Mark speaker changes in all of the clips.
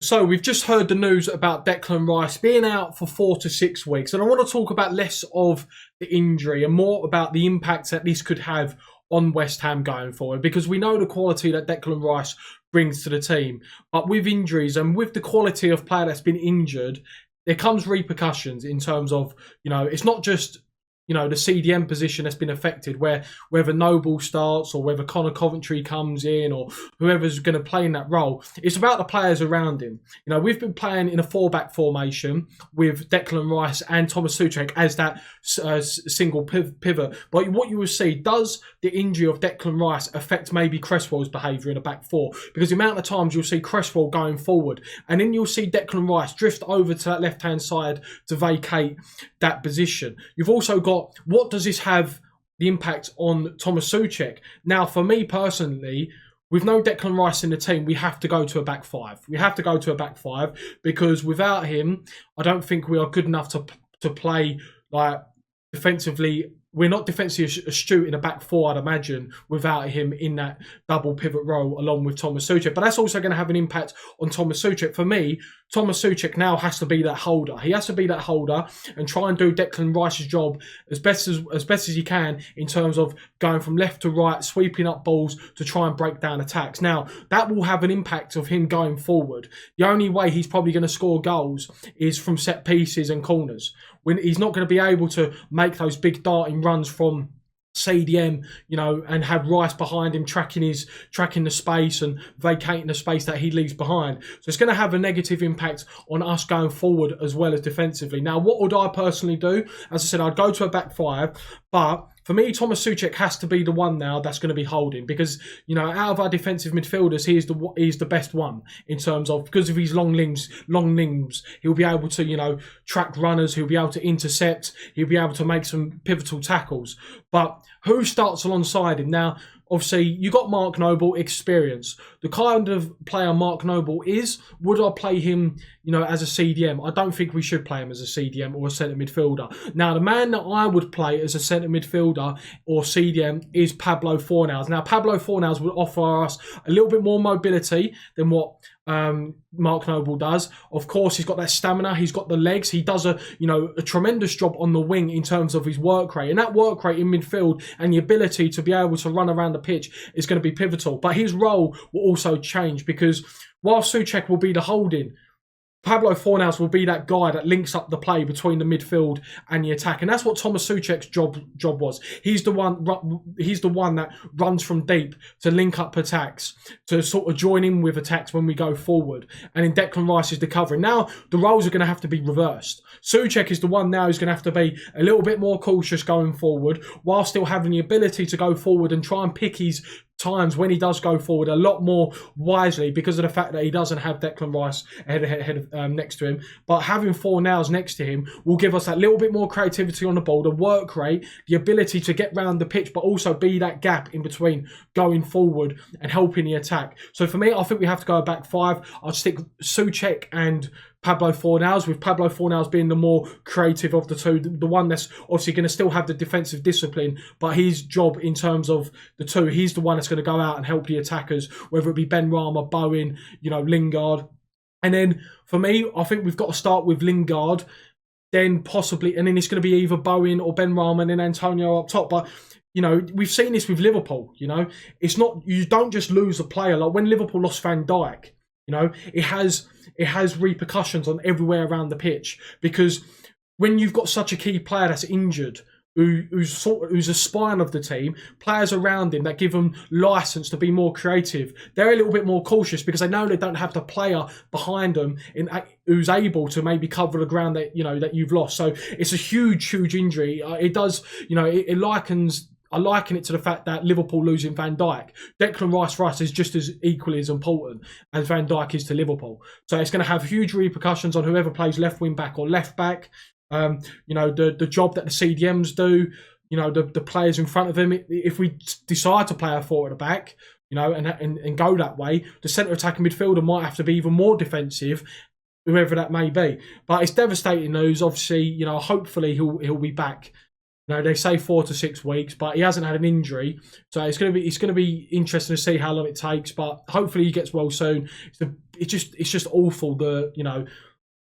Speaker 1: So we've just heard the news about Declan Rice being out for 4 to 6 weeks, and I want to talk about less of the injury and more about the impact that this could have on West Ham going forward, because we know the quality that Declan Rice brings to the team. But with injuries and with the quality of player that's been injured, there comes repercussions in terms of, it's not just the CDM position that's been affected, where whether Noble starts or whether Connor Coventry comes in or whoever's going to play in that role. It's about the players around him. We've been playing in a four-back formation with Declan Rice and Thomas Soucek as that single pivot. But what you will see, does the injury of Declan Rice affect maybe Cresswell's behaviour in a back four? Because the amount of times you'll see Cresswell going forward and then you'll see Declan Rice drift over to that left-hand side to vacate that position. You've also got, what does this have the impact on Thomas Soucek? Now, for me personally, with no Declan Rice in the team, we have to go to a back five. We have to go to a back five because without him, I don't think we are good enough to play like defensively. We're not defensively astute in a back four, I'd imagine, without him in that double pivot role along with Thomas Soucek. But that's also going to have an impact on Thomas Soucek. For me, Thomas Soucek now has to be that holder. He has to be that holder and try and do Declan Rice's job as best as he can in terms of going from left to right, sweeping up balls to try and break down attacks. Now, that will have an impact of him going forward. The only way he's probably going to score goals is from set pieces and corners. When he's not going to be able to make those big darting runs from CDM, and have Rice behind him tracking the space and vacating the space that he leaves behind. So it's going to have a negative impact on us going forward as well as defensively. Now, what would I personally do? As I said, I'd go to a back five, but for me, Thomas Soucek has to be the one now that's going to be holding because, out of our defensive midfielders, he's the best one in terms of, because of his long limbs, he'll be able to, track runners, he'll be able to intercept, he'll be able to make some pivotal tackles. But who starts alongside him? Now, obviously, you got Mark Noble, experience. The kind of player Mark Noble is, would I play him, as a CDM? I don't think we should play him as a CDM or a centre midfielder. Now, the man that I would play as a centre midfielder or CDM is Pablo Fornals. Now, Pablo Fornals would offer us a little bit more mobility than what Mark Noble does. Of course, he's got that stamina, he's got the legs, he does a tremendous job on the wing in terms of his work rate, and that work rate in midfield and the ability to be able to run around the pitch is going to be pivotal. But his role will also change because while Soucek will be the holding, Pablo Fornals will be that guy that links up the play between the midfield and the attack, and that's what Thomas Soucek's job was. He's the one that runs from deep to link up attacks, to sort of join in with attacks when we go forward. And in Declan Rice is the covering. Now the roles are going to have to be reversed. Soucek is the one now who's going to have to be a little bit more cautious going forward, while still having the ability to go forward and try and pick his times when he does go forward a lot more wisely because of the fact that he doesn't have Declan Rice next to him. But having Fornals next to him will give us that little bit more creativity on the ball, the work rate, the ability to get round the pitch, but also be that gap in between going forward and helping the attack. So for me, I think we have to go back five. I'd stick Soucek and Pablo Fornals, with Pablo Fornals being the more creative of the two, the one that's obviously going to still have the defensive discipline, but his job in terms of the two, he's the one that's going to go out and help the attackers, whether it be Ben Rama, Bowen, Lingard. And then for me, I think we've got to start with Lingard, then possibly, and then it's going to be either Bowen or Ben Rama and then Antonio up top. But we've seen this with Liverpool. It's not, you don't just lose a player. Like when Liverpool lost Van Dijk, it has repercussions on everywhere around the pitch, because when you've got such a key player that's injured, who's a spine of the team, players around him that give them license to be more creative, they're a little bit more cautious because they know they don't have the player behind them who's able to maybe cover the ground that that you've lost. So it's a huge injury. It does, I liken it to the fact that Liverpool losing Van Dijk. Declan Rice for us is just as equally as important as Van Dijk is to Liverpool. So it's going to have huge repercussions on whoever plays left wing back or left back. The job that the CDMs do, the players in front of them. If we decide to play a four at the back, and go that way, the centre attacking midfielder might have to be even more defensive, whoever that may be. But it's devastating news. Obviously, hopefully he'll be back You know, they say 4 to 6 weeks, but he hasn't had an injury, so it's going to be interesting to see how long it takes. But hopefully he gets well soon. It's just awful.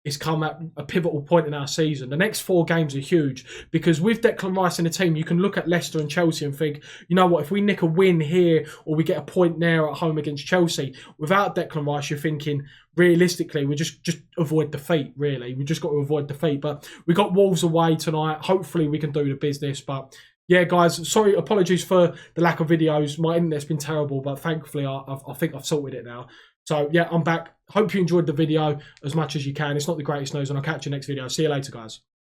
Speaker 1: It's come at a pivotal point in our season. The next 4 games are huge because with Declan Rice in the team, you can look at Leicester and Chelsea and think, you know what, if we nick a win here or we get a point there at home against Chelsea, without Declan Rice, you're thinking, realistically, we just avoid defeat, really. We just got to avoid defeat. But we got Wolves away tonight. Hopefully we can do the business. But yeah, guys, sorry, apologies for the lack of videos. My internet's been terrible, but thankfully I think I've sorted it now. So yeah, I'm back. Hope you enjoyed the video as much as you can. It's not the greatest news, and I'll catch you next video. See you later, guys.